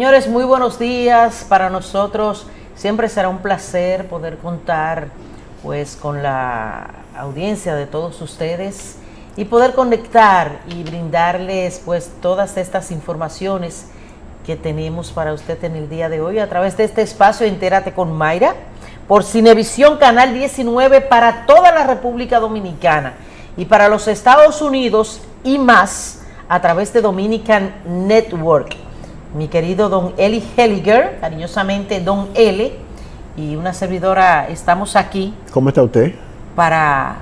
Señores, muy buenos días. Para nosotros siempre será un placer poder contar pues con la audiencia de todos ustedes y poder conectar y brindarles pues todas estas informaciones que tenemos para usted en el día de hoy a través de este espacio Entérate con Mayra por Cinevisión Canal 19 para toda la República Dominicana y para los Estados Unidos y más a través de Dominican Network. Mi querido don Eli Helliger, cariñosamente don L, y una servidora, estamos aquí. ¿Cómo está usted? Para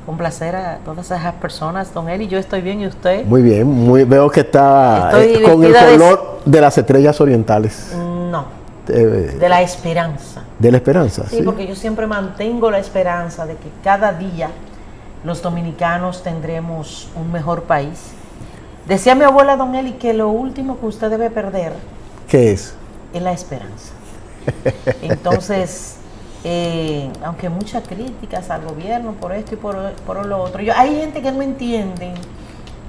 complacer a todas esas personas. Don Eli, yo estoy bien, ¿y usted? Muy bien, veo que está con el color de las estrellas orientales. No, de la esperanza. ¿De la esperanza? Sí, porque yo siempre mantengo la esperanza de que cada día los dominicanos tendremos un mejor país. Decía mi abuela, don Eli, que lo último que usted debe perder... ¿Qué es? Es la esperanza. Entonces, aunque muchas críticas al gobierno por esto y por lo otro, hay gente que no entiende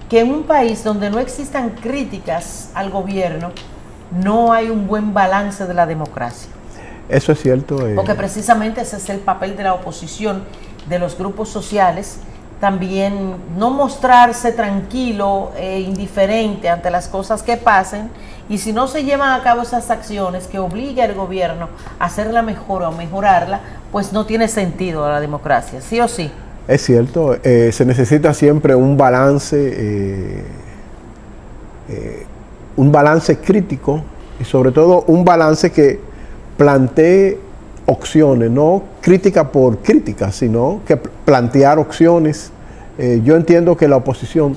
que en un país donde no existan críticas al gobierno, no hay un buen balance de la democracia. Eso es cierto. Porque precisamente ese es el papel de la oposición, de los grupos sociales, también no mostrarse tranquilo e indiferente ante las cosas que pasen, y si no se llevan a cabo esas acciones que obligue al gobierno a hacerla mejor o a mejorarla, pues no tiene sentido a la democracia, ¿sí o sí? Es cierto, se necesita siempre un balance crítico y sobre todo un balance que plantee opciones, no crítica por crítica, sino que plantear opciones. Yo entiendo que la oposición...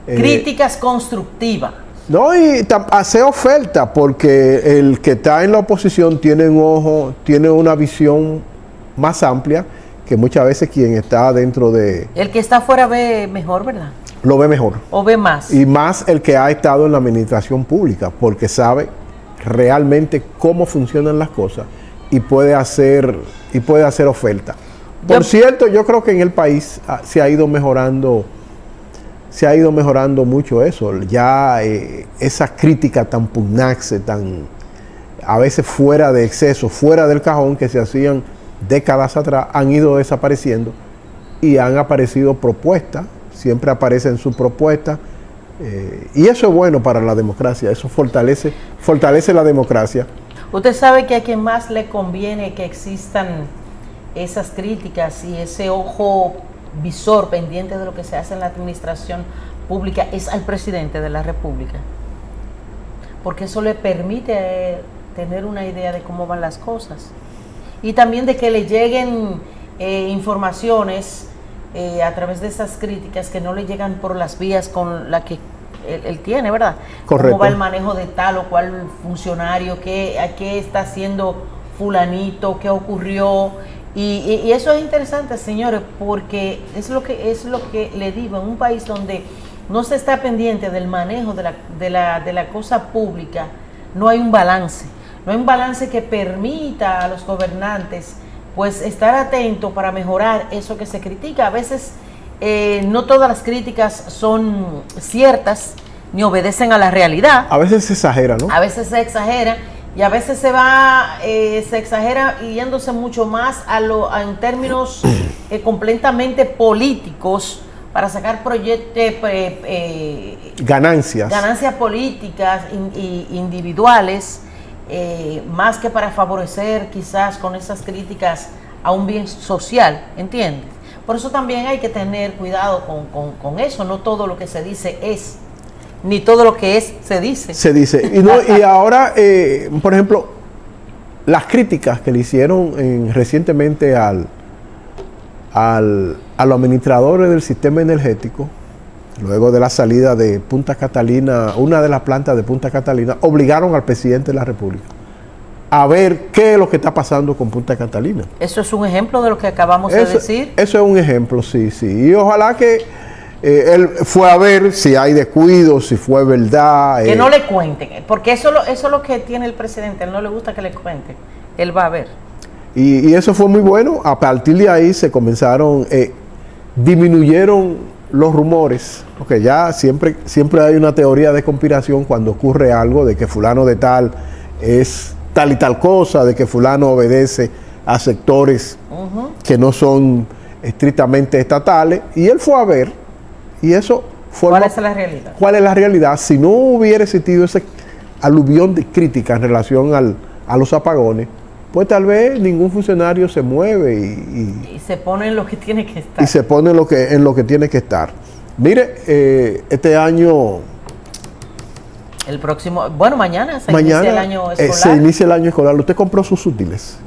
críticas constructivas. No, y hacer oferta, porque el que está en la oposición tiene un ojo, tiene una visión más amplia que muchas veces quien está dentro de... El que está afuera ve mejor, ¿verdad? Lo ve mejor. O ve más. Y más el que ha estado en la administración pública, porque sabe realmente cómo funcionan las cosas y puede hacer oferta. Por cierto, yo creo que en el país se ha ido mejorando mucho eso. Ya esa crítica tan pugnace, tan a veces fuera de exceso, fuera del cajón, que se hacían décadas atrás, han ido desapareciendo y han aparecido propuestas, siempre aparecen sus propuestas, y eso es bueno para la democracia, eso fortalece la democracia. Usted sabe que a quien más le conviene que existan esas críticas y ese ojo visor pendiente de lo que se hace en la administración pública es al presidente de la República, porque eso le permite tener una idea de cómo van las cosas y también de que le lleguen informaciones a través de esas críticas que no le llegan por las vías con la que él tiene, ¿verdad? Correcto. Cómo va el manejo de tal o cual funcionario, a qué está haciendo fulanito, qué ocurrió. Y eso es interesante, señores, porque es lo que le digo, en un país donde no se está pendiente del manejo de la cosa pública, no hay un balance que permita a los gobernantes pues estar atentos para mejorar eso que se critica. A veces no todas las críticas son ciertas ni obedecen a la realidad. A veces se exagera, ¿no? A veces se exagera. Y a veces se exagera yéndose mucho más en términos completamente políticos para sacar ganancias políticas individuales, más que para favorecer quizás con esas críticas a un bien social, ¿entiendes? Por eso también hay que tener cuidado con eso, no todo lo que se dice es. Ni todo lo que es se dice. Se dice. Y ahora, por ejemplo, las críticas que le hicieron recientemente a los administradores del sistema energético, luego de la salida de Punta Catalina, una de las plantas de Punta Catalina, obligaron al presidente de la República a ver qué es lo que está pasando con Punta Catalina. Eso es un ejemplo de lo que acabamos de decir. Eso es un ejemplo, sí. Y ojalá que él fue a ver si hay descuido, si fue verdad. Que no le cuenten, porque eso es lo que tiene el presidente, él no le gusta que le cuenten, él va a ver. Y eso fue muy bueno. A partir de ahí se comenzaron, disminuyeron los rumores, porque ya siempre hay una teoría de conspiración cuando ocurre algo de que fulano de tal es tal y tal cosa, de que fulano obedece a sectores que no son estrictamente estatales, y él fue a ver, y eso forma... ¿Cuál es la realidad? ¿Cuál es la realidad? Si no hubiera existido ese aluvión de crítica en relación a los apagones, pues tal vez ningún funcionario se mueve y se pone en lo que tiene que estar. Y se pone en lo que tiene que estar. Mire, este año... El próximo... Bueno, mañana se inicia el año escolar. Se inicia el año escolar. ¿Usted compró sus útiles?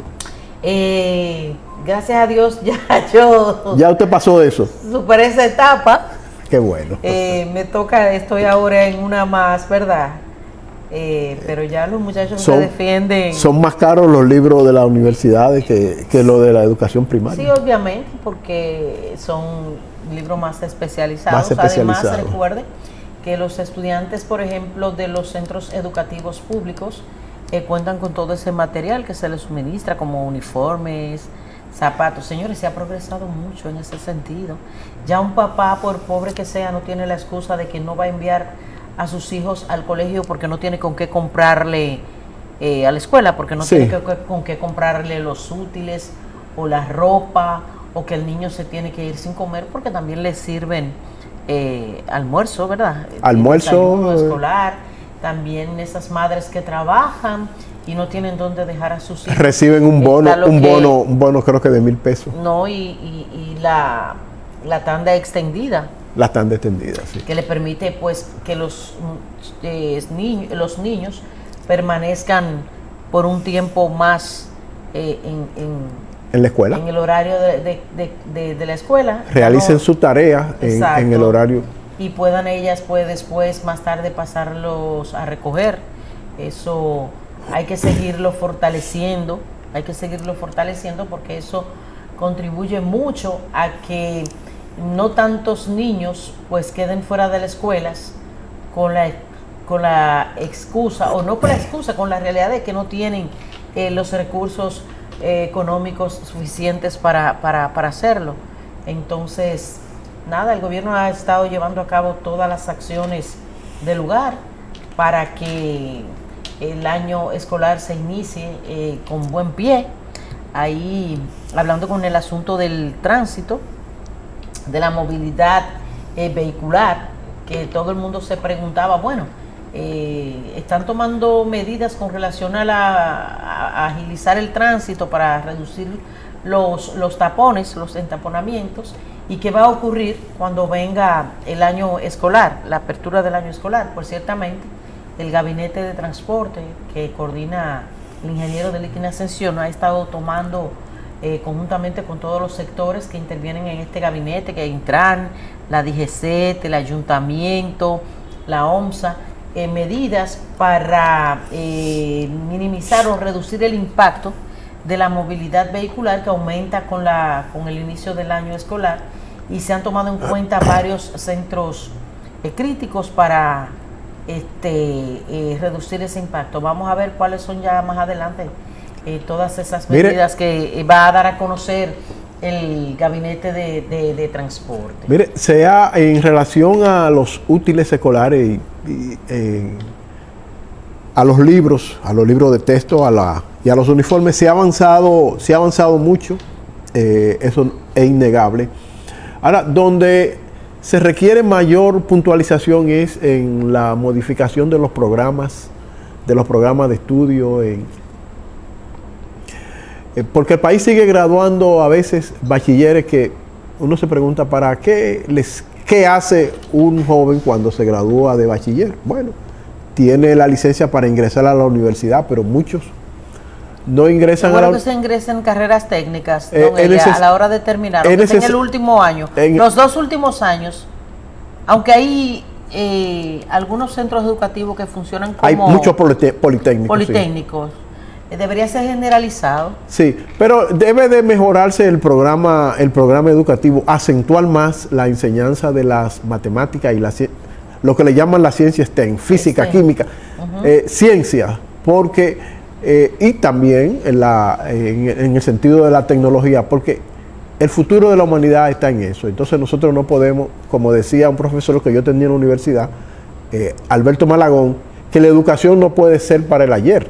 Gracias a Dios yo... ¿Ya usted pasó de eso? Superé esa etapa. Qué bueno. Me toca, estoy ahora en una más, ¿verdad? Pero ya los muchachos se defienden. Son más caros los libros de las universidades que los de la educación primaria. Sí, obviamente, porque son libros más especializados. Además, recuerde que los estudiantes, por ejemplo, de los centros educativos públicos cuentan con todo ese material que se les suministra, como uniformes, zapatos. Señores, se ha progresado mucho en ese sentido. Ya un papá, por pobre que sea, no tiene la excusa de que no va a enviar a sus hijos al colegio porque no tiene con qué comprarle a la escuela, porque no tiene con qué comprarle los útiles o la ropa, o que el niño se tiene que ir sin comer porque también le sirven almuerzo, ¿verdad? Almuerzo escolar. También esas madres que trabajan y no tienen dónde dejar a sus hijos. Reciben un bono creo que de 1,000 pesos. No, y la tanda extendida. La tanda extendida, sí. Que le permite, pues, que los niños permanezcan por un tiempo más en la escuela. En el horario de la escuela. Realicen su tarea en el horario. Y puedan ellas, pues, después, más tarde, pasarlos a recoger. Eso hay que seguirlo fortaleciendo. Porque eso contribuye mucho a que no tantos niños pues queden fuera de las escuelas con la excusa, o no con la excusa, con la realidad de que no tienen los recursos económicos suficientes para hacerlo. Entonces, nada, el gobierno ha estado llevando a cabo todas las acciones del lugar para que el año escolar se inicie con buen pie. Ahí, hablando con el asunto del tránsito, de la movilidad vehicular, que todo el mundo se preguntaba, bueno, están tomando medidas con relación a agilizar el tránsito para reducir los tapones, los entaponamientos, y qué va a ocurrir cuando venga el año escolar, la apertura del año escolar. Pues ciertamente el Gabinete de Transporte, que coordina el ingeniero de Liquina Ascensión, ha estado tomando conjuntamente con todos los sectores que intervienen en este gabinete, que Intran, la DGCET, el Ayuntamiento, la OMSA, medidas para minimizar o reducir el impacto de la movilidad vehicular que aumenta con el inicio del año escolar, y se han tomado en cuenta varios centros críticos para reducir ese impacto. Vamos a ver cuáles son ya más adelante todas esas medidas que va a dar a conocer el Gabinete de Transporte. Mire, en relación a los útiles escolares a los libros de texto y a los uniformes, se ha avanzado mucho, eso es innegable. Ahora, donde se requiere mayor puntualización es en la modificación de los programas de estudio, porque el país sigue graduando a veces bachilleres que uno se pregunta ¿para qué hace un joven cuando se gradúa de bachiller? Bueno, tiene la licencia para ingresar a la universidad, pero muchos no ingresan que se ingresen en carreras técnicas, a la hora de terminar, en el último año, los 2 últimos años, aunque hay algunos centros educativos que funcionan como... Hay muchos politécnicos. Sí. Debería ser generalizado. Sí, pero debe de mejorarse el programa educativo, acentuar más la enseñanza de las matemáticas y lo que le llaman la ciencia STEM, física, química, ciencia, porque y también en el sentido de la tecnología, porque el futuro de la humanidad está en eso. Entonces nosotros no podemos, como decía un profesor que yo tenía en la universidad, Alberto Malagón, que la educación no puede ser para el ayer,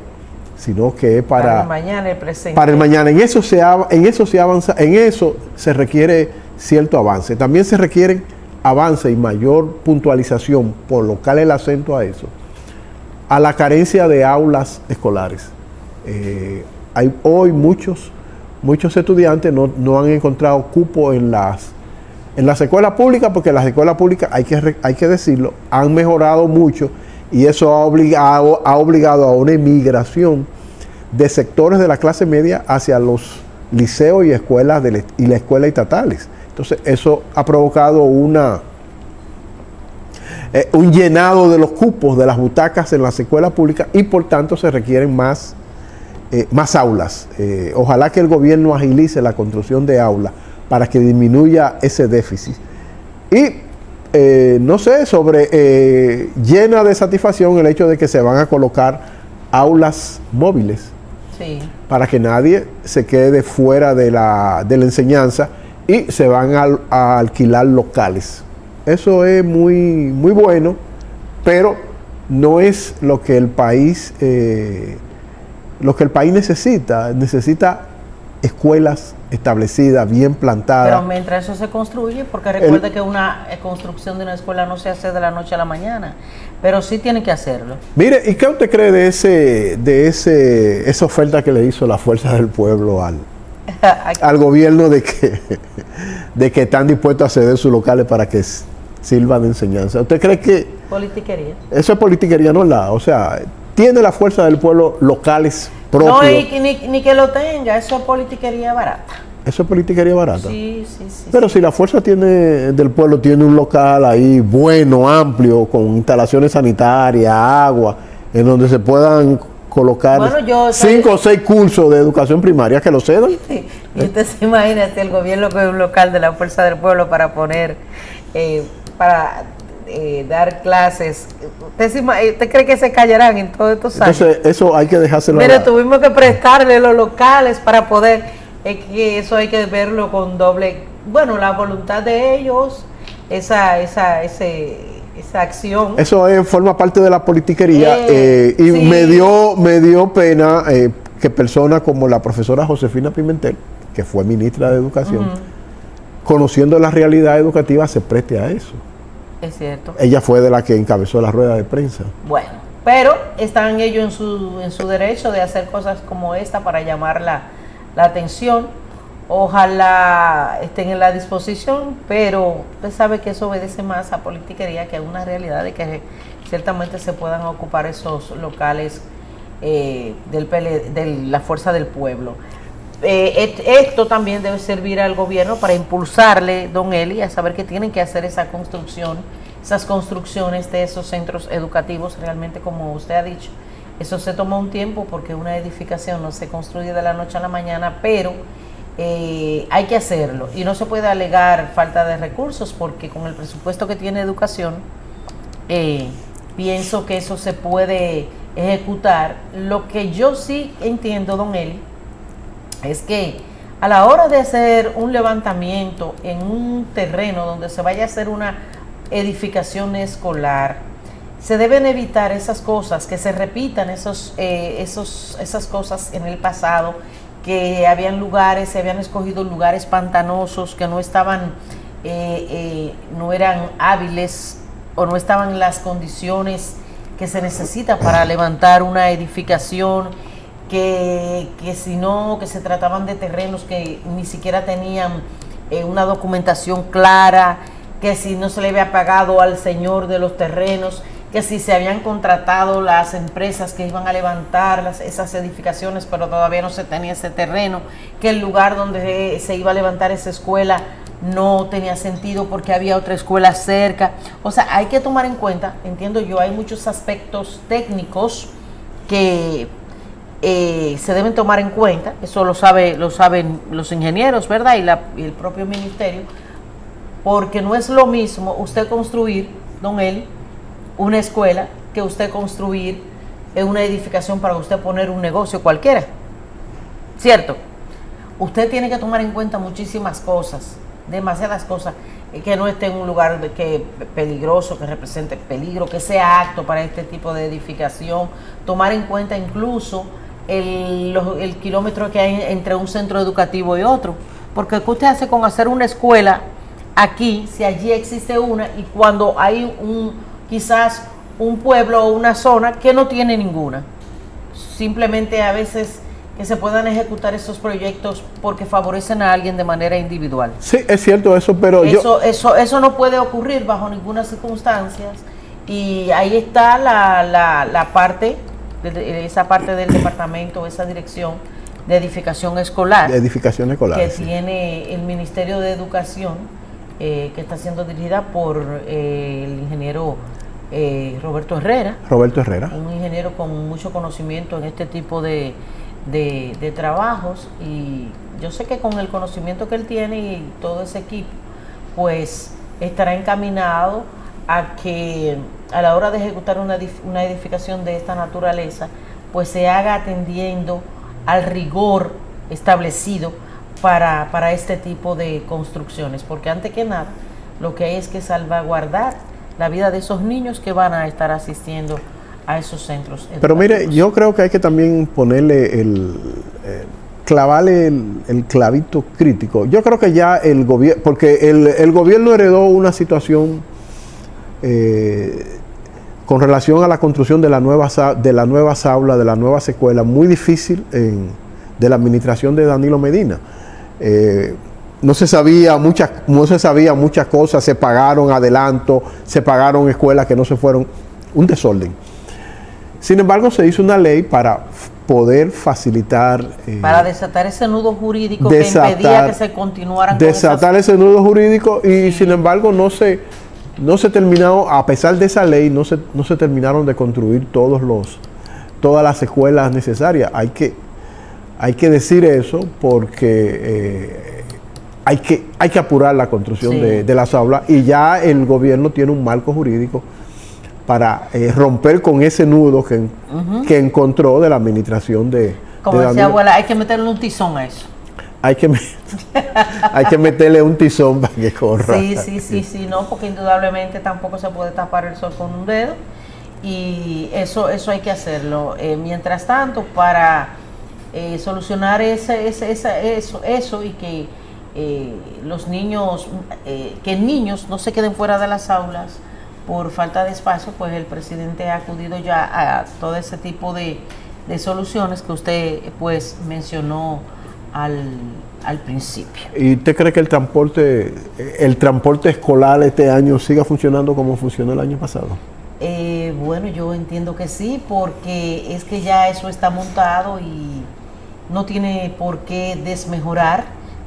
sino que es para el mañana, el presente. Para el mañana. En eso se avanza, en eso se requiere cierto avance. También se requieren avance y mayor puntualización, por colocar el acento a eso, a la carencia de aulas escolares. Hay hoy muchos estudiantes no han encontrado cupo en las escuelas públicas, porque las escuelas públicas, hay que decirlo, han mejorado mucho, y eso ha obligado a una emigración de sectores de la clase media hacia los liceos y escuelas y las escuelas estatales. Entonces eso ha provocado un llenado de los cupos de las butacas en las escuelas públicas, y por tanto se requieren más aulas. Ojalá que el gobierno agilice la construcción de aulas para que disminuya ese déficit. Y no sé, llena de satisfacción el hecho de que se van a colocar aulas móviles, sí, para que nadie se quede fuera de la enseñanza, y se van a alquilar locales. Eso es muy, muy bueno, pero no es lo que el país necesita. Necesita escuelas establecidas, bien plantadas. Pero mientras eso se construye, porque recuerde que una construcción de una escuela no se hace de la noche a la mañana, pero sí tiene que hacerlo. Mire, ¿y qué usted cree de esa oferta que le hizo la Fuerza del Pueblo al gobierno de que están dispuestos a ceder sus locales para que sirvan de enseñanza? ¿Usted cree que politiquería? Eso es politiquería, ¿no? O sea, tiene la Fuerza del Pueblo locales propios. No, ni que lo tenga, eso es politiquería barata. ¿Eso es politiquería barata? Sí. Pero si la Fuerza del Pueblo tiene un local ahí bueno, amplio, con instalaciones sanitarias, agua, en donde se puedan colocar 5 o 6 cursos de educación primaria, que lo cedan. Sí. Y usted se imagina si el gobierno coge un local de la Fuerza del Pueblo para poner, dar clases. ¿Usted cree que se callarán en todos estos años? Entonces, eso hay que dejárselo. Mire, tuvimos que prestarle los locales para poder, que eso hay que verlo con doble, bueno, la voluntad de ellos, esa acción. Eso forma parte de la politiquería, y sí. me dio pena que personas como la profesora Josefina Pimentel, que fue ministra de Educación, conociendo la realidad educativa, se preste a eso. Es cierto. Ella fue de la que encabezó la rueda de prensa. Bueno, pero están ellos en su derecho de hacer cosas como esta para llamar la atención. Ojalá estén en la disposición, pero usted sabe que eso obedece más a politiquería que a una realidad de que ciertamente se puedan ocupar esos locales de la Fuerza del Pueblo. Esto también debe servir al gobierno para impulsarle, don Eli, a saber que tienen que hacer esas construcciones de esos centros educativos. Realmente, como usted ha dicho, eso se toma un tiempo, porque una edificación no se construye de la noche a la mañana, pero hay que hacerlo, y no se puede alegar falta de recursos, porque con el presupuesto que tiene educación, pienso que eso se puede ejecutar. Lo que yo sí entiendo, don Eli, es que a la hora de hacer un levantamiento en un terreno donde se vaya a hacer una edificación escolar, se deben evitar esas cosas, que se repitan esas cosas en el pasado, que se habían escogido lugares pantanosos que no eran hábiles, o no estaban en las condiciones que se necesita para levantar una edificación, que se trataban de terrenos que ni siquiera tenían una documentación clara, que si no se le había pagado al señor de los terrenos, que si se habían contratado las empresas que iban a levantar esas edificaciones, pero todavía no se tenía ese terreno, que el lugar donde se iba a levantar esa escuela no tenía sentido porque había otra escuela cerca. O sea, hay que tomar en cuenta, entiendo yo, hay muchos aspectos técnicos que se deben tomar en cuenta. Eso lo saben los ingenieros, ¿verdad? Y el propio ministerio, porque no es lo mismo usted construir, don Eli, una escuela, que usted construir una edificación para usted poner un negocio cualquiera, ¿cierto? usted tiene que tomar en cuenta muchísimas cosas, demasiadas cosas, que no esté en un lugar peligroso, que represente peligro, que sea apto para este tipo de edificación, tomar en cuenta incluso el kilómetro que hay entre un centro educativo y otro, porque ¿qué usted hace con hacer una escuela aquí, si allí existe una, y cuando hay quizás un pueblo o una zona que no tiene ninguna? Simplemente a veces que se puedan ejecutar esos proyectos porque favorecen a alguien de manera individual. Sí, es cierto eso, pero eso no puede ocurrir bajo ninguna circunstancia, y ahí está la parte, esa parte del departamento, esa dirección de edificación escolar, que sí, tiene el Ministerio de Educación, que está siendo dirigida por el ingeniero Roberto Herrera, un ingeniero con mucho conocimiento en este tipo de trabajos, y yo sé que con el conocimiento que él tiene y todo ese equipo, pues estará encaminado a que a la hora de ejecutar una edificación de esta naturaleza, pues se haga atendiendo al rigor establecido para este tipo de construcciones, porque antes que nada lo que hay es que salvaguardar la vida de esos niños que van a estar asistiendo a esos centros educativos. Pero mire, yo creo que hay que también ponerle clavarle el clavito crítico. Yo creo que ya el gobierno, porque el gobierno heredó una situación con relación a la construcción de las nuevas aulas, de las nuevas escuelas, muy difícil de la administración de Danilo Medina. No se sabía muchas cosas, se pagaron adelantos, se pagaron escuelas que no se fueron, un desorden. Sin embargo, se hizo una ley para poder facilitar... para desatar ese nudo jurídico que impedía que se continuaran con desatar ese nudo jurídico, y sí, sin embargo no se terminó, a pesar de esa ley, no se terminaron de construir todas las escuelas necesarias. Hay que decir eso porque hay que apurar la construcción, sí, de las aulas, y ya el gobierno tiene un marco jurídico para romper con ese nudo que encontró de la administración de... Como decía abuela, hay que meterle un tizón a eso. Hay que meterle un tizón para que corra. Sí, no, porque indudablemente tampoco se puede tapar el sol con un dedo, y eso hay que hacerlo. Mientras tanto, para solucionar eso y que los niños, que niños no se queden fuera de las aulas por falta de espacio, pues el presidente ha acudido ya a todo ese tipo de soluciones que usted pues mencionó al principio. ¿Y usted cree que el transporte escolar este año siga funcionando como funcionó el año pasado? Bueno, yo entiendo que sí, porque es que ya eso está montado y no tiene por qué desmejorar.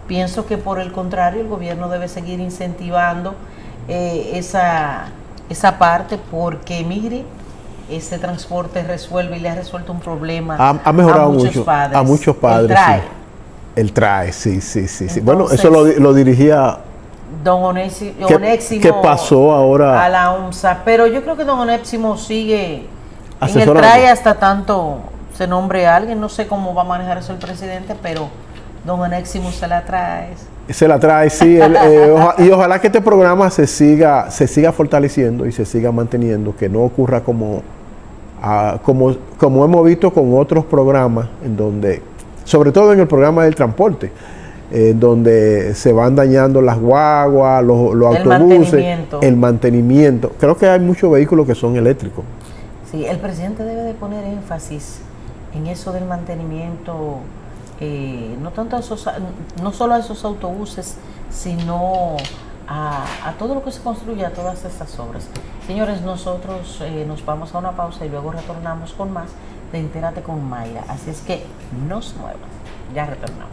Pienso que por el contrario, el gobierno debe seguir incentivando esa parte, porque mire, ese transporte resuelve y le ha resuelto un problema ha mejorado a muchos padres. El trae, sí. Entonces, bueno, eso lo dirigía don Onésimo. ¿Qué pasó ahora? A la OMSA, pero yo creo que don Onésimo sigue en el trae hasta tanto se nombre a alguien. No sé cómo va a manejar eso el presidente, pero don Onésimo se la trae. Se la trae, sí. Y ojalá que este programa se siga fortaleciendo y se siga manteniendo, que no ocurra como hemos visto con otros programas, en donde, sobre todo en el programa del transporte, donde se van dañando las guaguas, los autobuses, el mantenimiento. Creo que hay muchos vehículos que son eléctricos. Sí, el presidente debe de poner énfasis en eso del mantenimiento. No solo a esos autobuses, sino a todo lo que se construye, a todas estas obras. Señores, nosotros nos vamos a una pausa y luego retornamos con más de Entérate con Mayra. Así es que no se muevan, ya retornamos.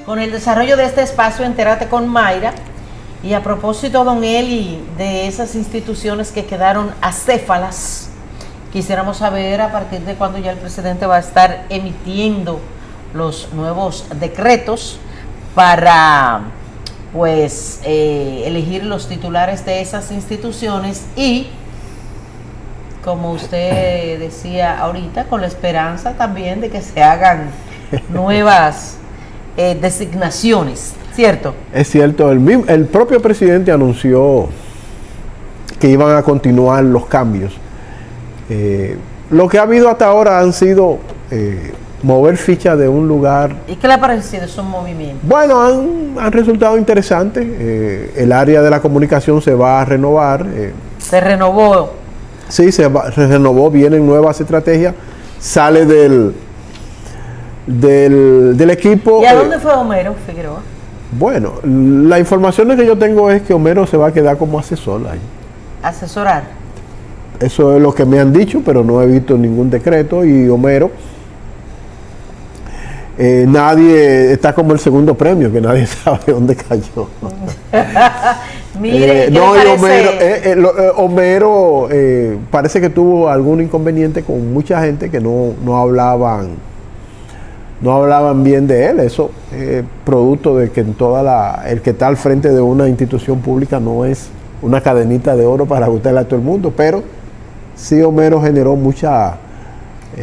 Con el desarrollo de este espacio Entérate con Mayra, y a propósito, don Eli, de esas instituciones que quedaron acéfalas, quisiéramos saber a partir de cuándo ya el presidente va a estar emitiendo los nuevos decretos para pues elegir los titulares de esas instituciones y, como usted decía ahorita, con la esperanza también de que se hagan nuevas designaciones, ¿cierto? Es cierto, el propio presidente anunció que iban a continuar los cambios. Lo que ha habido hasta ahora han sido mover fichas de un lugar. ¿Y qué le ha parecido esos movimientos? Bueno, han resultado interesantes. El área de la comunicación se va a renovar. Se renovó. Sí, se renovó, vienen nuevas estrategias. Sale del equipo. ¿Y a dónde fue Homero Figueroa? Bueno, la información que yo tengo es que Homero se va a quedar como asesor ahí. Asesorar. Eso es lo que me han dicho, pero no he visto ningún decreto. Y Homero, nadie está como el segundo premio, que nadie sabe dónde cayó. Mire, no, y Homero parece que tuvo algún inconveniente con mucha gente que no hablaban bien de él. Eso es producto de que el que está al frente de una institución pública no es una cadenita de oro para gustarle a todo el mundo, pero sí Homero generó mucha...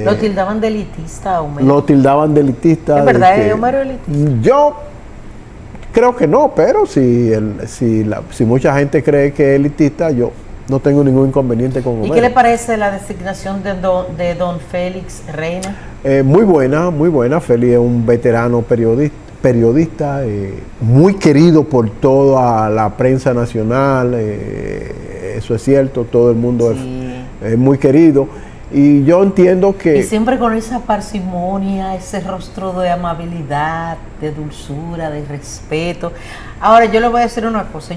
¿Lo tildaban de elitista, Homero? Lo tildaban de elitista. ¿Es verdad que Homero es elitista? Yo creo que no, pero si mucha gente cree que es elitista, yo no tengo ningún inconveniente con Homero. ¿Y qué le parece la designación de don Félix Reina? Muy buena. Félix es un veterano periodista, muy querido por toda la prensa nacional, eso es cierto, todo el mundo es muy querido. Y yo entiendo que... Y siempre con esa parsimonia, ese rostro de amabilidad, de dulzura, de respeto. Ahora, yo le voy a decir una cosa.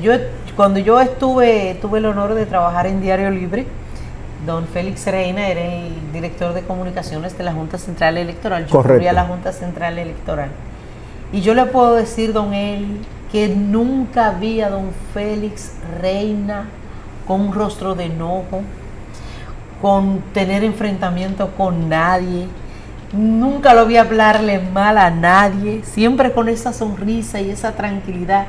Cuando yo tuve el honor de trabajar en Diario Libre, don Félix Reina era el director de comunicaciones de la Junta Central Electoral. Yo cubría la Junta Central Electoral. Y yo le puedo decir, don Eli, que nunca vi a don Félix Reina con un rostro de enojo, con tener enfrentamiento con nadie. Nunca lo vi hablarle mal a nadie, siempre con esa sonrisa y esa tranquilidad.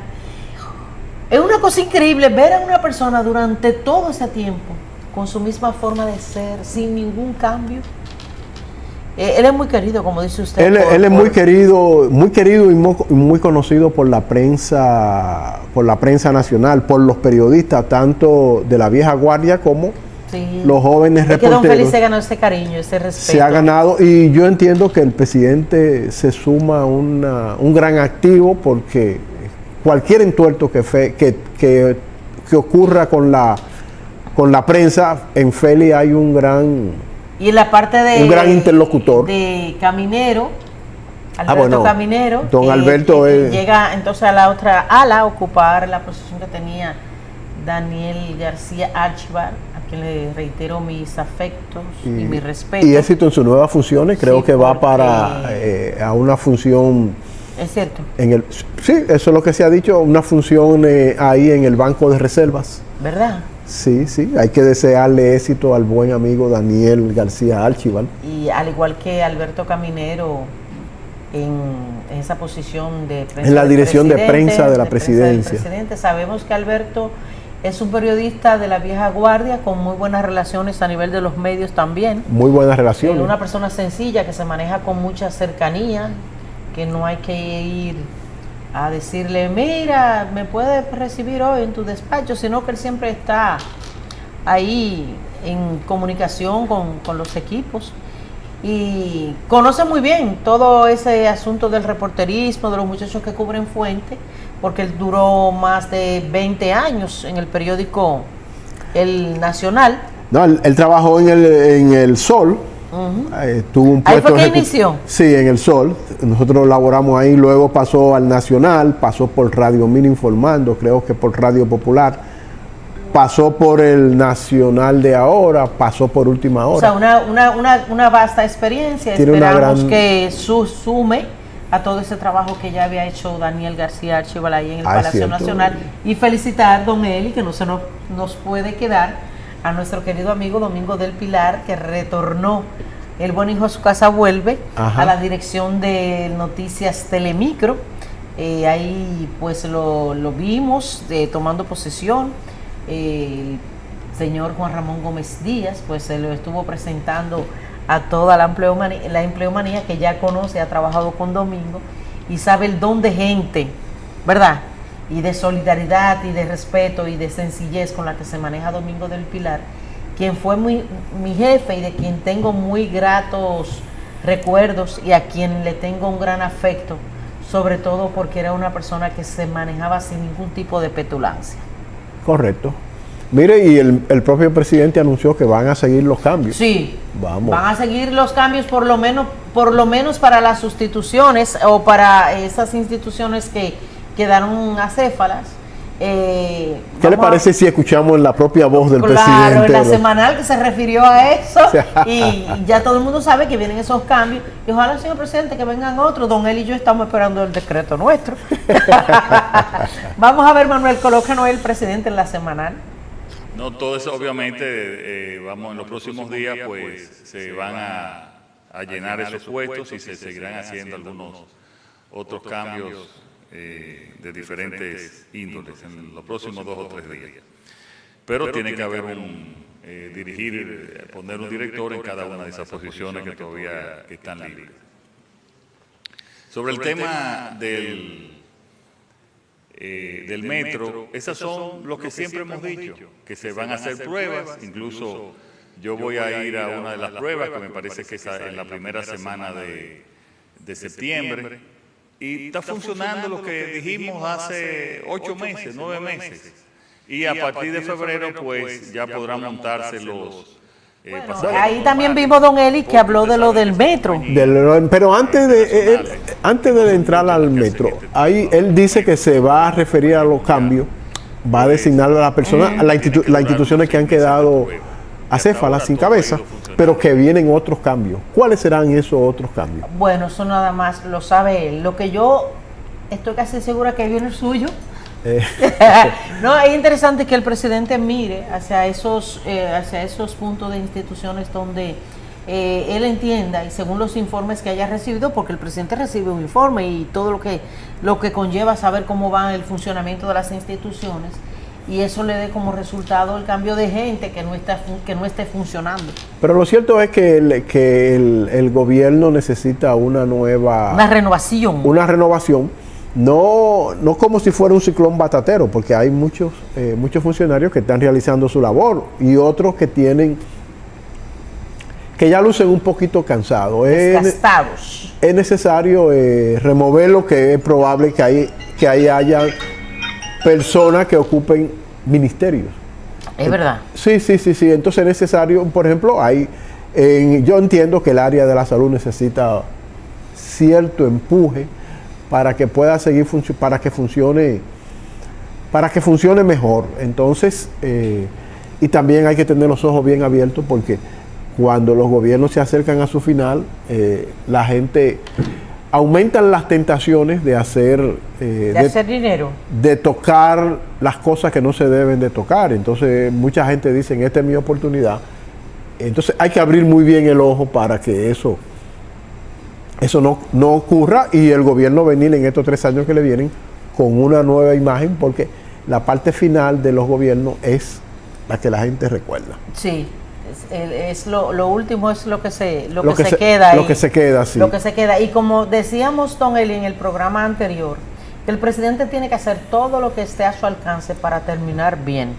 Es una cosa increíble ver a una persona durante todo ese tiempo con su misma forma de ser, sin ningún cambio. Él es muy querido, como dice usted. Él es muy querido y muy conocido por la prensa nacional, por los periodistas, tanto de la vieja guardia como los jóvenes reporteros. Que don Félix se ganó ese cariño, ese respeto. Se ha ganado, y yo entiendo que el presidente se suma un gran activo, porque cualquier entuerto que ocurra con la prensa, en Félix hay un gran... Y en la parte de... Un gran interlocutor. De Caminero, Alberto Caminero. Don Alberto llega entonces a la otra ala a ocupar la posición que tenía Daniel García Archibar, a quien le reitero mis afectos y mi respeto. Y éxito en sus nuevas funciones, creo que va para a una función... Es cierto. Sí, eso es lo que se ha dicho, una función ahí en el Banco de Reservas. ¿Verdad? Sí, hay que desearle éxito al buen amigo Daniel García Archibar. Y al igual que Alberto Caminero en esa posición de prensa. En la dirección de prensa de la presidencia. Sabemos que Alberto es un periodista de la vieja guardia con muy buenas relaciones a nivel de los medios también. Muy buenas relaciones. Una persona sencilla que se maneja con mucha cercanía, que no hay que ir a decirle, mira, me puedes recibir hoy en tu despacho, sino que él siempre está ahí en comunicación con los equipos y conoce muy bien todo ese asunto del reporterismo, de los muchachos que cubren fuente, porque él duró más de 20 años en el periódico El Nacional. No, él trabajó en el Sol. Tuvo un puesto. ¿Ahí fue que inició? Sí, en el Sol. Nosotros laboramos ahí, luego pasó al Nacional, pasó por Radio Mil Informando, creo que por Radio Popular, pasó por el Nacional de ahora, pasó por Última Hora. O sea, una vasta experiencia. Tiene Esperamos que sume a todo ese trabajo que ya había hecho Daniel García Archibar ahí en el Palacio Nacional. Y felicitar, don Eli, que no se nos puede quedar, a nuestro querido amigo Domingo del Pilar, que retornó, el buen hijo a su casa vuelve, a la dirección de Noticias Telemicro, Ahí pues lo vimos tomando posesión. El señor Juan Ramón Gómez Díaz pues se lo estuvo presentando a toda la empleomanía que ya conoce, ha trabajado con Domingo y sabe el don de gente, ¿verdad? Y de solidaridad y de respeto y de sencillez con la que se maneja Domingo del Pilar, quien fue mi jefe y de quien tengo muy gratos recuerdos y a quien le tengo un gran afecto, sobre todo porque era una persona que se manejaba sin ningún tipo de petulancia. Correcto. Mire, y el propio presidente anunció que van a seguir los cambios. Sí, vamos. Van a seguir los cambios por lo menos para las sustituciones o para esas instituciones que quedaron acéfalas. ¿Qué le parece si escuchamos la propia voz del presidente? Claro, en la semanal que se refirió a eso y ya todo el mundo sabe que vienen esos cambios y ojalá, señor presidente, que vengan otros. Don Eli y yo estamos esperando el decreto nuestro. Vamos a ver, Manuel, colóquenos el presidente en la semanal. No, todo eso obviamente, vamos, en los próximos días pues se van a llenar esos puestos y se seguirán haciendo algunos otros cambios de diferentes índoles en los próximos 2 o 3 días. Pero tiene que haber poner un director en cada una de esas posiciones que todavía están libres. Sobre el tema del metro, esas son lo que siempre hemos dicho, que se van a hacer pruebas, incluso yo voy a ir a una de las pruebas, que me parece que es en la primera semana de septiembre, y está funcionando lo que dijimos hace 8 meses, 9 meses, y a partir de febrero pues ya podrán montarse los... Bueno, ahí también vimos don Eli que habló de lo del metro. Pero antes de entrar al metro, ahí él dice que se va a referir a los cambios, va a designar a la persona, a las instituciones que han quedado acéfalas, sin cabeza, pero que vienen otros cambios. ¿Cuáles serán esos otros cambios? Bueno, eso nada más lo sabe él. Lo que yo estoy casi segura que viene el suyo. No, es interesante que el presidente mire hacia esos puntos de instituciones donde él entienda y según los informes que haya recibido, porque el presidente recibe un informe y todo lo que conlleva saber cómo va el funcionamiento de las instituciones, y eso le dé como resultado el cambio de gente que no esté funcionando. Pero lo cierto es que el gobierno necesita una renovación. No como si fuera un ciclón batatero, porque hay muchos funcionarios que están realizando su labor y otros que ya lucen un poquito cansados. Desgastados. Es necesario remover lo que es probable que ahí haya personas que ocupen ministerios. Es verdad. Sí. Entonces es necesario, por ejemplo, yo entiendo que el área de la salud necesita cierto empuje para que pueda seguir para que funcione mejor. Entonces, y también hay que tener los ojos bien abiertos, porque cuando los gobiernos se acercan a su final, la gente aumentan las tentaciones de hacer dinero, de tocar las cosas que no se deben de tocar. Entonces mucha gente dice, esta es mi oportunidad. Entonces hay que abrir muy bien el ojo para que eso no ocurra, y el gobierno venir en estos 3 años que le vienen con una nueva imagen, porque la parte final de los gobiernos es la que la gente recuerda. Sí, lo último es lo que se queda. Lo que se queda, sí. Lo que se queda. Y como decíamos, Don Eli, en el programa anterior, que el presidente tiene que hacer todo lo que esté a su alcance para terminar bien.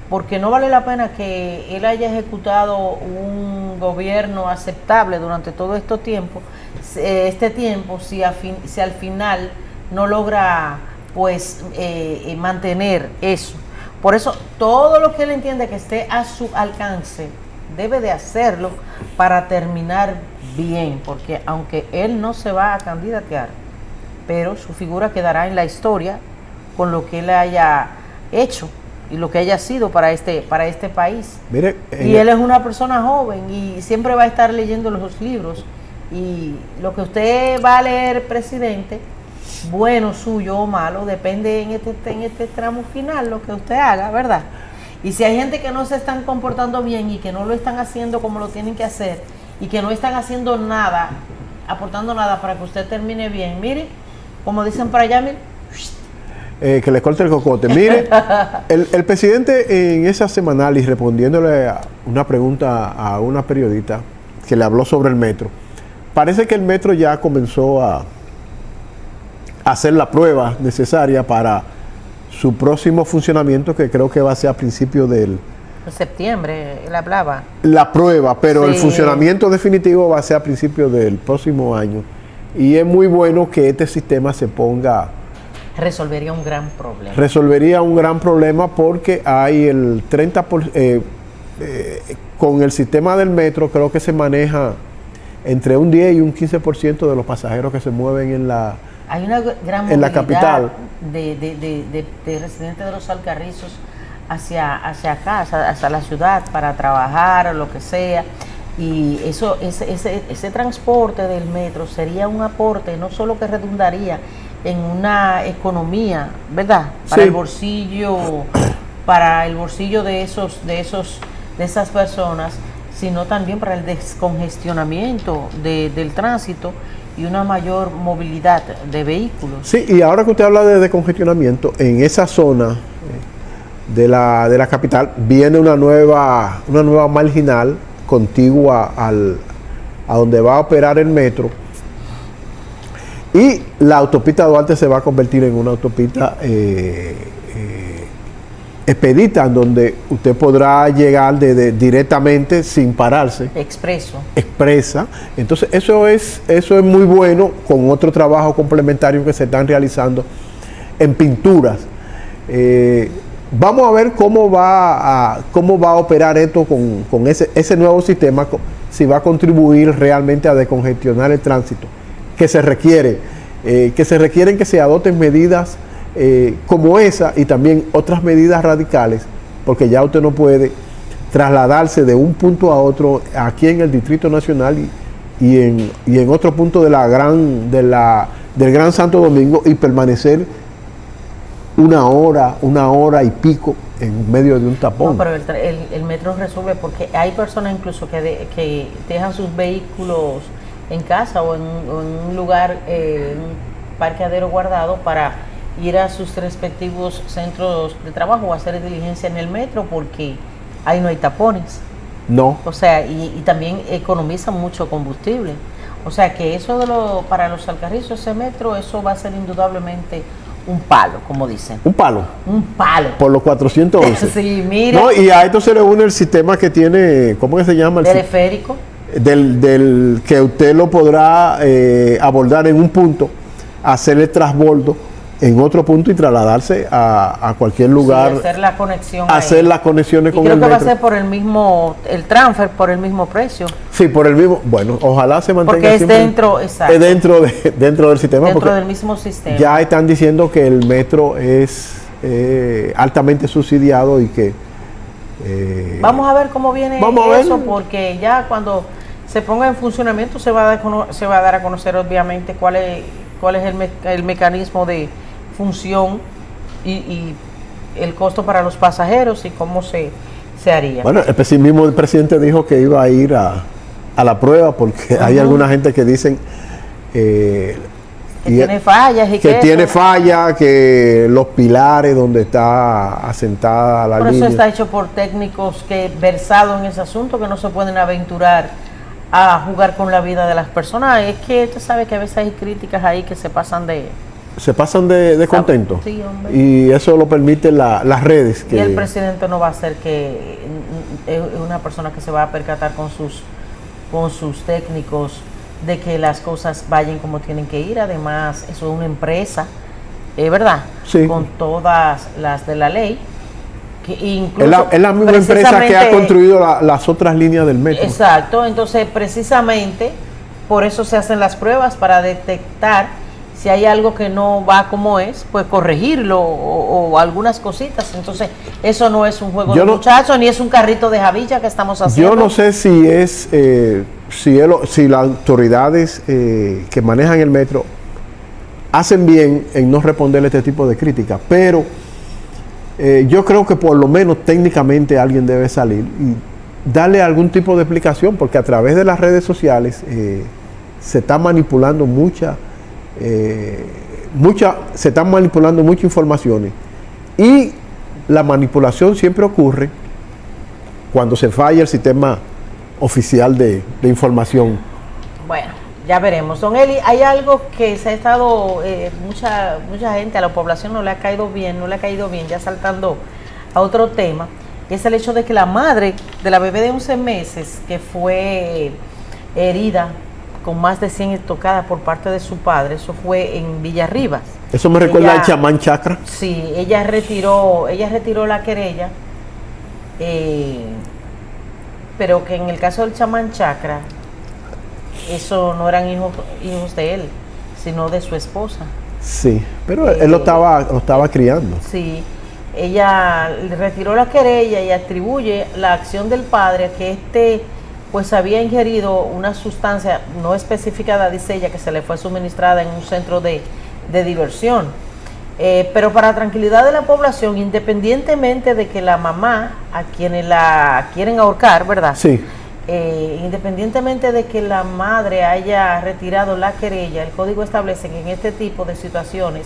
Porque no vale la pena que él haya ejecutado un gobierno aceptable durante todo este tiempo si al final no logra pues mantener eso. Por eso todo lo que él entiende que esté a su alcance debe de hacerlo para terminar bien, porque aunque él no se va a candidatear, pero su figura quedará en la historia con lo que él haya hecho y lo que haya sido para este país. Mire, y él es una persona joven y siempre va a estar leyendo los libros, y lo que usted va a leer, presidente, bueno, suyo o malo, depende en este tramo final lo que usted haga, ¿verdad? Y si hay gente que no se están comportando bien y que no lo están haciendo como lo tienen que hacer y que no están haciendo nada, aportando nada para que usted termine bien, mire, como dicen por allá, mire, que le corte el cocote. Mire, el presidente en esa semanal y respondiéndole a una pregunta a una periodista que le habló sobre el metro, parece que el metro ya comenzó a hacer la prueba necesaria para su próximo funcionamiento, que creo que va a ser a principios del... en septiembre, él hablaba. La prueba, pero el Sí. funcionamiento definitivo va a ser a principios del próximo año. Y es muy bueno que este sistema se ponga... Resolvería un gran problema. Resolvería un gran problema porque hay el 30%... con el sistema del metro creo que se maneja entre un 10 y un 15% de los pasajeros que se mueven en la... Hay una gran en la movilidad capital. de residentes de los Alcarrizos hacia acá, hacia la ciudad, para trabajar o lo que sea. Y ese transporte del metro sería un aporte, no solo que redundaría en una economía, ¿verdad? Para Sí. para el bolsillo de esas personas, sino también para el descongestionamiento del tránsito y una mayor movilidad de vehículos. Sí, y ahora que usted habla de congestionamiento, en esa zona de la capital viene una nueva marginal contigua a donde va a operar el metro, y la autopista Duarte se va a convertir en una autopista expedita, en donde usted podrá llegar directamente sin pararse, expresa. Entonces eso es muy bueno, con otro trabajo complementario que se están realizando en pinturas. Vamos a ver cómo va a operar esto con ese nuevo sistema, si va a contribuir realmente a descongestionar el tránsito que se requieren que se adopten medidas como esa, y también otras medidas radicales, porque ya usted no puede trasladarse de un punto a otro aquí en el Distrito Nacional y en otro punto del Gran Santo Domingo y permanecer una hora y pico en medio de un tapón. No, pero el metro resuelve, porque hay personas incluso que dejan sus vehículos en casa o en un lugar, un parqueadero guardado, para ir a sus respectivos centros de trabajo o hacer diligencia en el metro, porque ahí no hay tapones. No. O sea, y también economizan mucho combustible. O sea que eso para los Alcarrizos, ese metro, eso va a ser indudablemente un palo, como dicen. Un palo. Un palo. Por los 411. Sí, mira. No, y a esto se le une el sistema que tiene, ¿cómo que se llama? Teleférico. Del que usted lo podrá abordar en un punto, hacer el transbordo en otro punto y trasladarse a cualquier lugar. Sí, hacer la conexión. Hacer las conexiones con el metro. Creo que va a ser por el mismo, el transfer por el mismo precio. Sí, por el mismo. Bueno, ojalá se mantenga. Porque es siempre, dentro, exacto. Es dentro del sistema. Dentro del mismo sistema. Ya están diciendo que el metro es altamente subsidiado y que... vamos a ver cómo viene eso, porque ya cuando se ponga en funcionamiento se va a dar a conocer obviamente cuál es el mecanismo de función y el costo para los pasajeros y cómo se haría. Bueno, el mismo presidente dijo que iba a ir a la prueba, porque hay alguna gente que dicen que tiene fallas y que tiene fallas, que los pilares donde está asentada la línea. Por eso está hecho por técnicos versados en ese asunto, que no se pueden aventurar a jugar con la vida de las personas. Es que usted sabe que a veces hay críticas ahí que se pasan de contento. Sí, hombre. Y eso lo permiten las redes. Y el presidente no va a ser que es una persona que se va a percatar con sus técnicos de que las cosas vayan como tienen que ir. Además, eso es una empresa, ¿verdad? Sí. Con todas las de la ley. Que incluso es la misma empresa que ha construido las otras líneas del metro. Exacto. Entonces, precisamente, por eso se hacen las pruebas, para detectar si hay algo que no va como es, pues corregirlo o algunas cositas. Entonces, eso no es un juego de muchachos, ni es un carrito de javilla que estamos haciendo. Yo no sé si las autoridades que manejan el metro hacen bien en no responderle este tipo de críticas, pero yo creo que por lo menos técnicamente alguien debe salir y darle algún tipo de explicación, porque a través de las redes sociales se está manipulando se están manipulando muchas informaciones y la manipulación siempre ocurre cuando se falla el sistema oficial de información. Bueno, ya veremos. Don Eli, hay algo que se ha estado, mucha gente, a la población no le ha caído bien, ya saltando a otro tema, que es el hecho de que la madre de la bebé de 11 meses, que fue herida con más de 100 estocadas por parte de su padre, eso fue en Villarribas. Eso me recuerda al chamán Chakra. Sí, ella retiró la querella, pero que en el caso del chamán Chakra, eso no eran hijos de él, sino de su esposa. Sí, pero él lo estaba criando. Sí, ella retiró la querella y atribuye la acción del padre a que pues había ingerido una sustancia no especificada, dice ella, que se le fue suministrada en un centro de diversión. Pero para tranquilidad de la población, independientemente de que la mamá, a quienes la quieren ahorcar, ¿verdad? Sí. Independientemente de que la madre haya retirado la querella, el código establece que en este tipo de situaciones,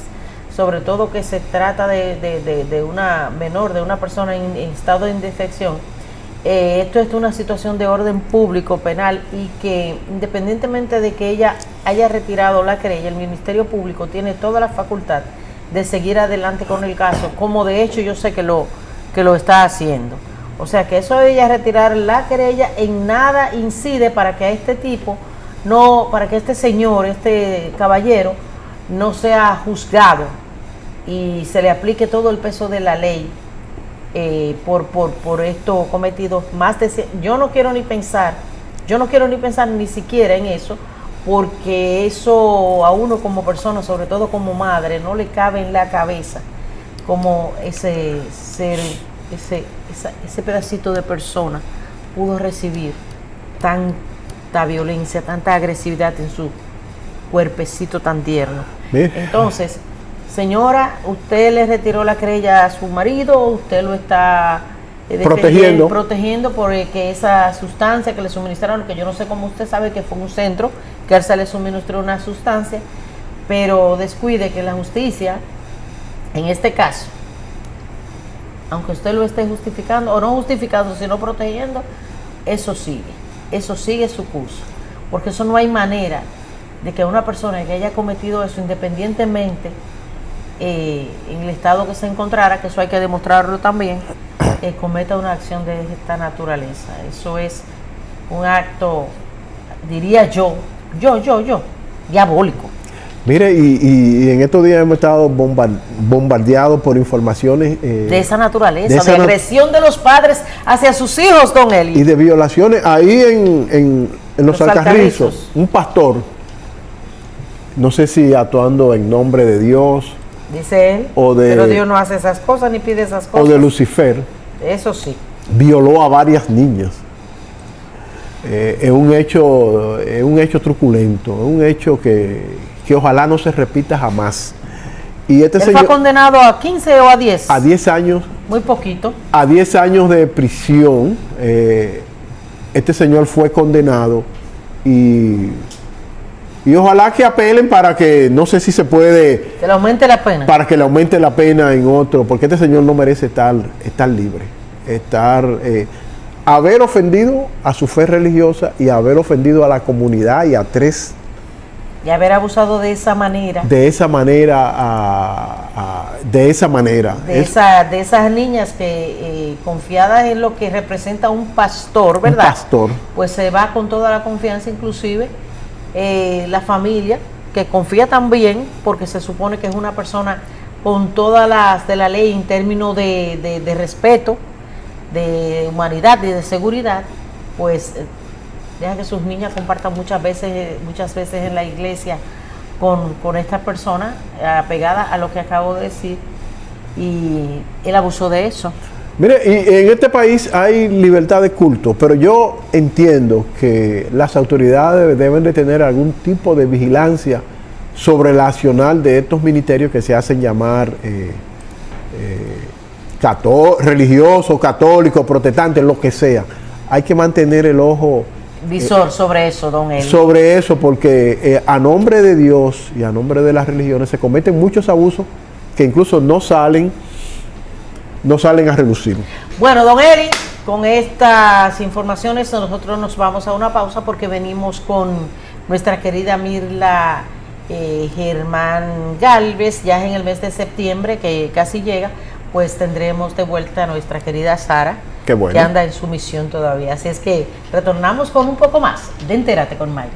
sobre todo que se trata de una menor, de una persona en estado de indefección, esto es una situación de orden público penal y que independientemente de que ella haya retirado la querella, el Ministerio Público tiene toda la facultad de seguir adelante con el caso, como de hecho yo sé que lo está haciendo. O sea que eso de ella retirar la querella en nada incide para que a este tipo, para que este señor, este caballero, no sea juzgado y se le aplique todo el peso de la ley por estos cometidos más de 100. Yo no quiero ni pensar ni siquiera en eso, porque eso a uno como persona, sobre todo como madre, no le cabe en la cabeza como ese pedacito de persona pudo recibir tanta violencia, tanta agresividad en su cuerpecito tan tierno. Entonces, señora, usted le retiró la querella a su marido, usted lo está protegiendo porque esa sustancia que le suministraron, que yo no sé cómo usted sabe que fue un centro que él se le suministró una sustancia, pero descuide que la justicia, en este caso, aunque usted lo esté justificando, o no justificando, sino protegiendo, eso sigue su curso, porque eso no hay manera de que una persona que haya cometido eso, independientemente en el estado que se encontrara, que eso hay que demostrarlo también, cometa una acción de esta naturaleza. Eso es un acto, diría yo, diabólico. Mire, y en estos días hemos estado bombardeados por informaciones de esa naturaleza, de agresión de los padres hacia sus hijos, don Eli. Y de violaciones ahí en los Alcarrizos. Un pastor, no sé si actuando en nombre de Dios, dice él, pero Dios no hace esas cosas ni pide esas cosas. O de Lucifer. Eso sí. Violó a varias niñas. Es un hecho truculento, es un hecho que ojalá no se repita jamás. Y este señor fue condenado a 15 o a 10. A 10 años. Muy poquito. A 10 años de prisión. Este señor fue condenado y ojalá que apelen para que, no sé si se puede... Que le aumente la pena. Para que le aumente la pena en otro, porque este señor no merece estar libre. Haber ofendido a su fe religiosa y haber ofendido a la comunidad y a tres. Y haber abusado de esa manera. De esas niñas que confiadas en lo que representa un pastor, ¿verdad? Un pastor. Pues se va con toda la confianza, inclusive la familia, que confía también, porque se supone que es una persona con todas las de la ley en términos de respeto, de humanidad y de seguridad, pues deja que sus niñas compartan muchas veces en la iglesia con esta persona apegada a lo que acabo de decir, y él abusó de eso. Mire, y en este país hay libertad de culto, pero yo entiendo que las autoridades deben de tener algún tipo de vigilancia sobre el accionar de estos ministerios que se hacen llamar religiosos, católicos, protestantes, lo que sea. Hay que mantener el ojo visor sobre eso, don Eli. sobre eso, porque a nombre de Dios y a nombre de las religiones se cometen muchos abusos que incluso no salen a relucir. Bueno, don Eli, con estas informaciones nosotros nos vamos a una pausa porque venimos con nuestra querida Mirla Germán Galvez, ya en el mes de septiembre, que casi llega, pues tendremos de vuelta a nuestra querida Sara, Qué bueno. que anda en su misión todavía. Así es que retornamos con un poco más de Entérate con Mayra.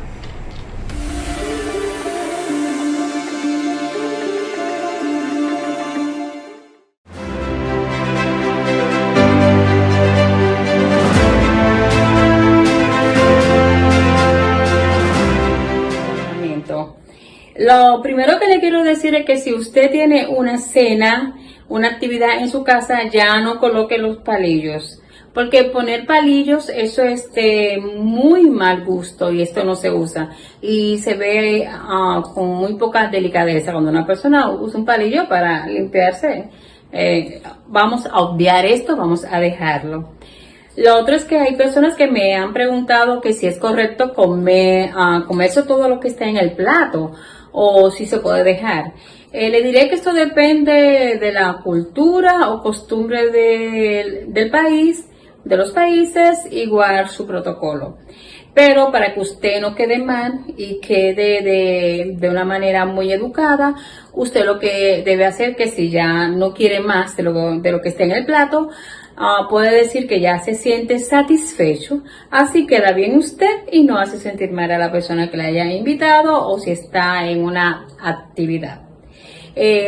Lo primero que le quiero decir es que si usted tiene una cena, una actividad en su casa, ya no coloque los palillos. Porque poner palillos, eso es de muy mal gusto y esto no se usa. Y se ve con muy poca delicadeza cuando una persona usa un palillo para limpiarse. Vamos a obviar esto, vamos a dejarlo. Lo otro es que hay personas que me han preguntado que si es correcto comerse todo lo que está en el plato o si se puede dejar. Le diré que esto depende de la cultura o costumbre del país, de los países, igual su protocolo. Pero para que usted no quede mal y quede de una manera muy educada, usted lo que debe hacer que si ya no quiere más de lo que está en el plato, puede decir que ya se siente satisfecho, así queda bien usted y no hace sentir mal a la persona que le haya invitado o si está en una actividad.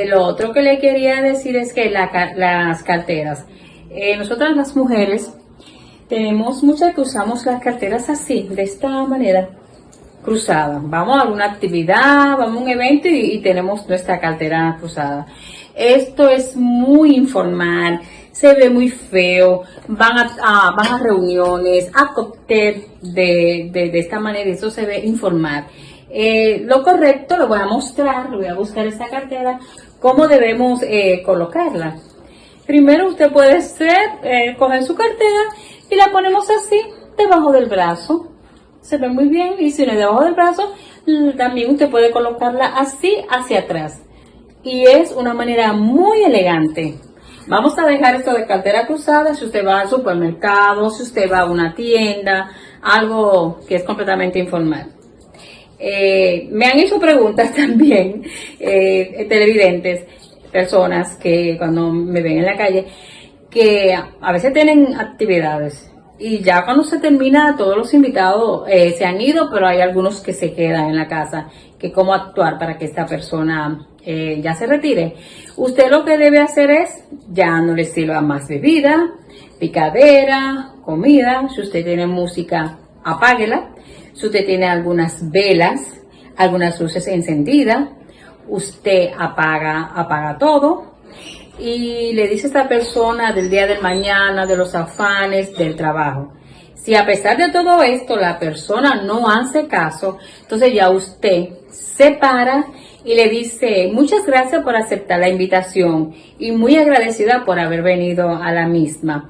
Lo otro que le quería decir es que las carteras, nosotras las mujeres tenemos muchas que usamos las carteras así, de esta manera, cruzada. Vamos a alguna actividad, vamos a un evento y tenemos nuestra cartera cruzada. Esto es muy informal, se ve muy feo, van a reuniones, a cóctel de esta manera, eso se ve informal. Lo correcto, lo voy a mostrar, lo voy a buscar esta cartera, cómo debemos colocarla. Primero usted puede coger su cartera y la ponemos así, debajo del brazo. Se ve muy bien, y si no es debajo del brazo, también usted puede colocarla así hacia atrás. Y es una manera muy elegante. Vamos a dejar esto de cartera cruzada si usted va al supermercado, si usted va a una tienda, algo que es completamente informal. Me han hecho preguntas también, televidentes, personas que cuando me ven en la calle, que a veces tienen actividades y ya cuando se termina todos los invitados se han ido, pero hay algunos que se quedan en la casa, que cómo actuar para que esta persona ya se retire. Usted lo que debe hacer es, ya no le sirva más bebida, picadera, comida. Si usted tiene música, apáguela. Si usted tiene algunas velas, algunas luces encendidas, usted apaga todo y le dice a esta persona del día de mañana, de los afanes, del trabajo. Si a pesar de todo esto la persona no hace caso, entonces ya usted se para y le dice muchas gracias por aceptar la invitación y muy agradecida por haber venido a la misma.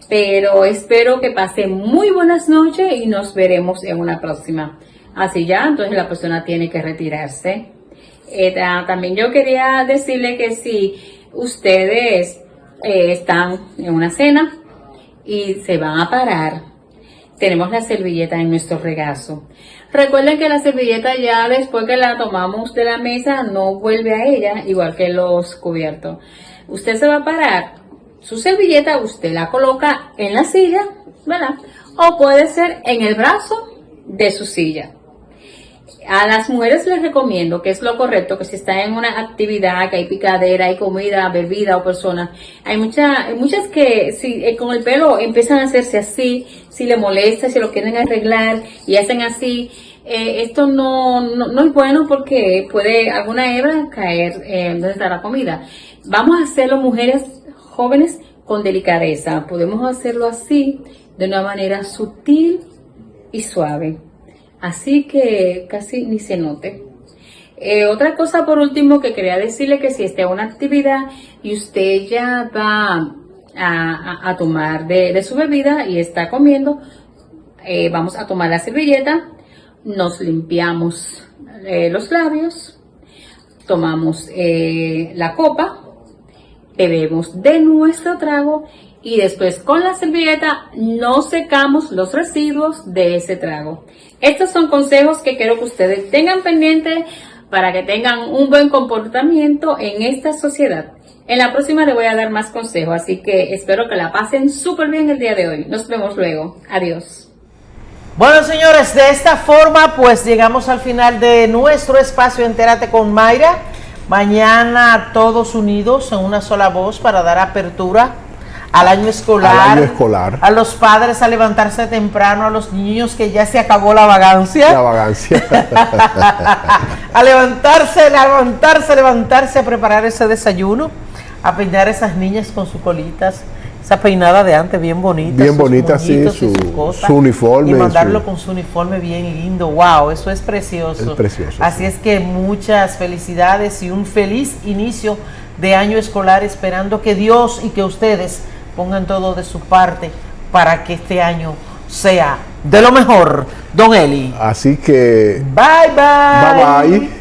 Pero espero que pase muy buenas noches y nos veremos en una próxima. Así ya, entonces la persona tiene que retirarse. También yo quería decirle que si ustedes están en una cena y se van a parar, tenemos la servilleta en nuestro regazo. Recuerden que la servilleta ya después que la tomamos de la mesa no vuelve a ella, igual que los cubiertos. Usted se va a parar, su servilleta usted la coloca en la silla, ¿verdad? O puede ser en el brazo de su silla. A las mujeres les recomiendo, que es lo correcto, que si están en una actividad, que hay picadera, hay comida, bebida o personas, hay muchas que si con el pelo empiezan a hacerse así, si le molesta, si lo quieren arreglar y hacen así, esto no es bueno porque puede alguna hebra caer donde está la comida. Vamos a hacerlo, mujeres jóvenes, con delicadeza. Podemos hacerlo así, de una manera sutil y suave. Así que casi ni se note. Otra cosa por último que quería decirle, que si está en una actividad y usted ya va a tomar de su bebida y está comiendo, vamos a tomar la servilleta, nos limpiamos los labios, tomamos la copa, bebemos de nuestro trago y después con la servilleta nos secamos los residuos de ese trago. Estos son consejos que quiero que ustedes tengan pendiente para que tengan un buen comportamiento en esta sociedad. En la próxima les voy a dar más consejos, así que espero que la pasen súper bien el día de hoy. Nos vemos luego. Adiós. Bueno, señores, de esta forma pues llegamos al final de nuestro espacio Entérate con Mayra. Mañana todos unidos en una sola voz para dar apertura al año escolar, a los padres a levantarse temprano, a los niños que ya se acabó la vagancia. A levantarse, a preparar ese desayuno, a peinar a esas niñas con sus colitas, esa peinada de antes bien bonita. Bien bonita, sí, su uniforme. Y mandarlo con su uniforme bien lindo. Wow, eso es precioso. Es precioso. Así es que muchas felicidades y un feliz inicio de año escolar, esperando que Dios y que ustedes pongan todo de su parte para que este año sea de lo mejor, don Eli. Así que bye bye. Bye bye.